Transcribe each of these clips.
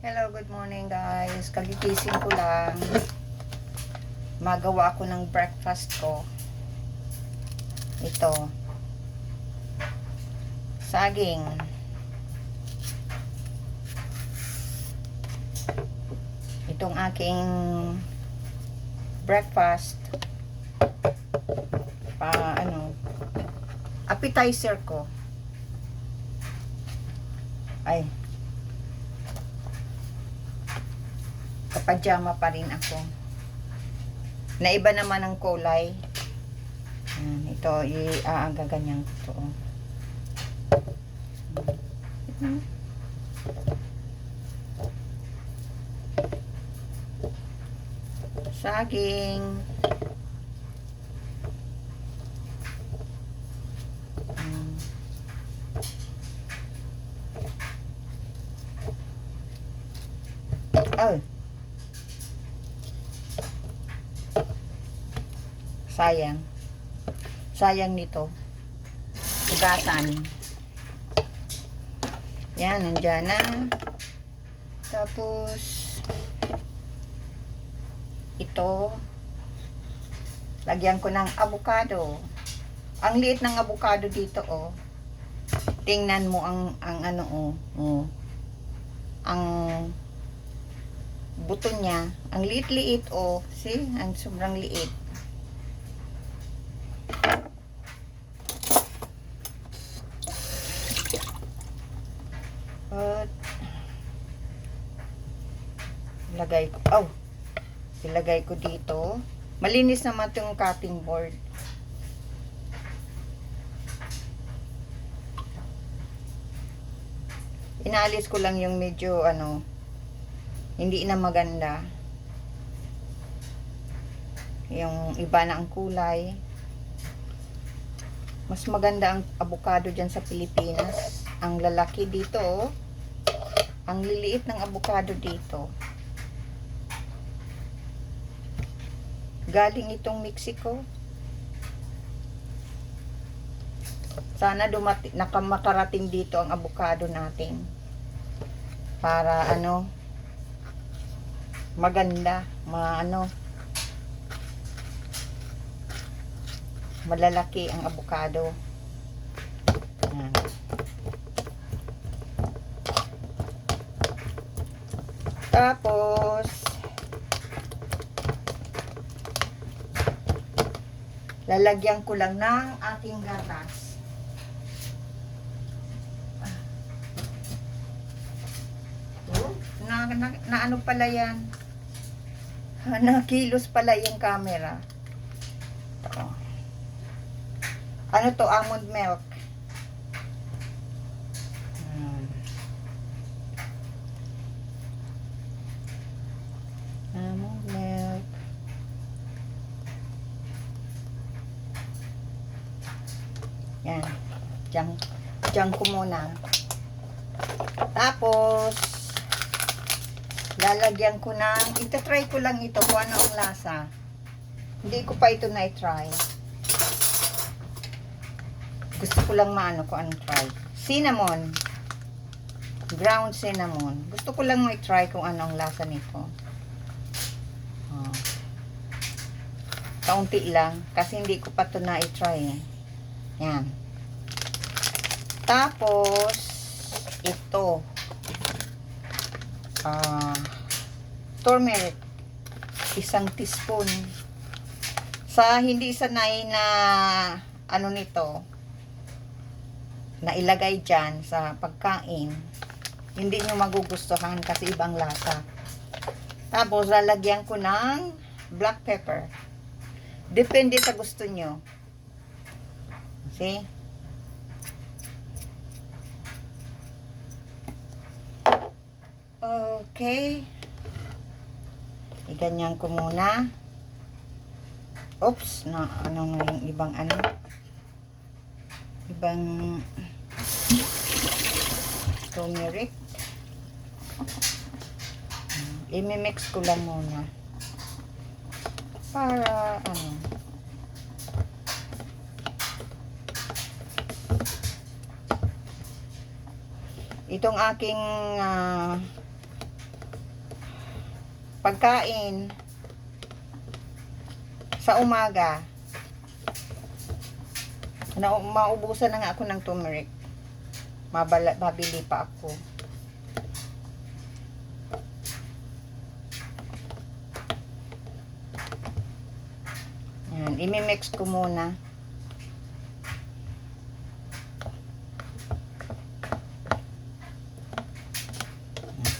Hello, good morning guys. Kagigising ko lang. Magawa ko ng breakfast ko. Ito. Saging. Itong aking breakfast. Appetizer ko. Ay. Pajama pa rin ako. Naiba naman ang kulay. Ito, gaganyan ko to. Saging. Oh. Sayang nito. Hugasan. Yan, nandiyan na. Tapos ito, lagyan ko ng avocado. Ang liit ng avocado dito, oh. Tingnan mo ang ang buto niya. Ang liit-liit, oh. See? Ang sobrang liit. At ilagay ko dito. Malinis naman itong cutting board. Inaalis ko lang yung medyo hindi na maganda. Yung iba na ang kulay. Mas maganda ang avocado dyan sa Pilipinas. Ang lalaki dito, oh. Ang liliit ng avocado dito. Galing itong Mexico. Sana makarating dito ang avocado natin. Para maganda, malalaki ang avocado. Tapos lalagyan ko lang ng ating gatas. Ano pala yan? Nakilos pala yung camera. Ano to? Almond milk. Almond milk. Yan. Diyan ko muna. Tapos, lalagyan ko ng, itatry ko lang ito kung ano ang lasa. Hindi ko pa ito na-try. Gusto ko lang kung anong try. Cinnamon. Ground cinnamon. Gusto ko lang ma-try kung ano ang lasa nito. Kaunti lang. Kasi hindi ko pa ito na-try eh. Yan. Tapos, ito. Turmeric. 1 teaspoon. Sa hindi sanay na nito, na ilagay dyan sa pagkain, hindi nyo magugustuhan kasi ibang lasa. Tapos, lalagyan ko ng black pepper. Depende sa gusto nyo. See? Okay. Iganyan ko muna. Oops, yung ibang turmeric. I-mix ko lang muna. Para itong aking pagkain sa umaga. Maubusan na nga ako ng turmeric. Babili pa ako. Yan, imimix ko muna.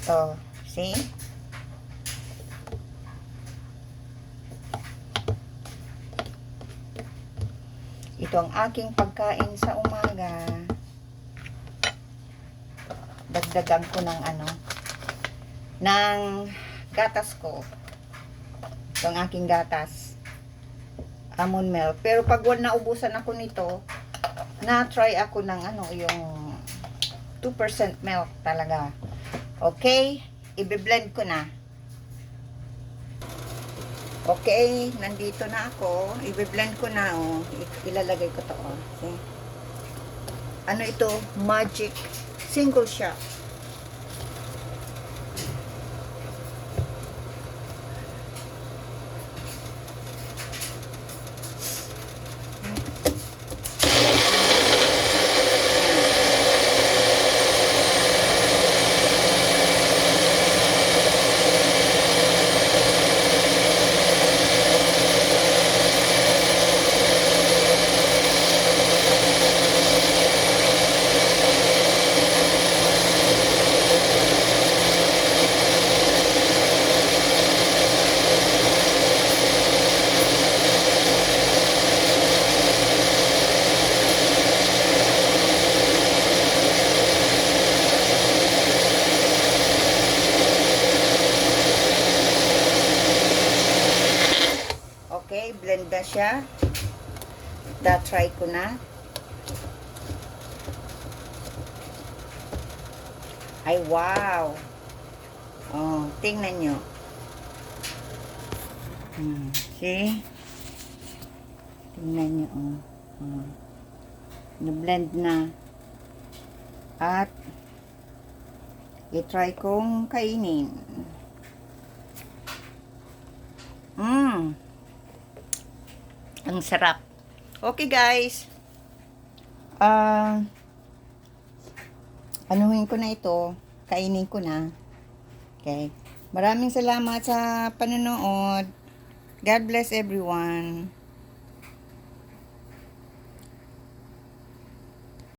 Ito, see? Ito ang aking pagkain sa umaga. Dagdagan ko ng ng gatas ko. Ito ang aking gatas. Almond milk. Pero pag naubusan ako nito, na-try ako ng yung 2% milk talaga. Okay? I-blend ko na. Okay, nandito na ako. I-blend ko na, oh. Ilalagay ko to, oh. See? Ano ito? Magic single shot. Okay, blend na siya. Da-try ko na. Ay, wow! Oh, tingnan nyo. See? Tingnan nyo, oh. Na-blend na. At, i-try kong kainin. Ang sarap. Okay, guys. Anuhin ko na ito. Kainin ko na. Okay. Maraming salamat sa panonood. God bless everyone.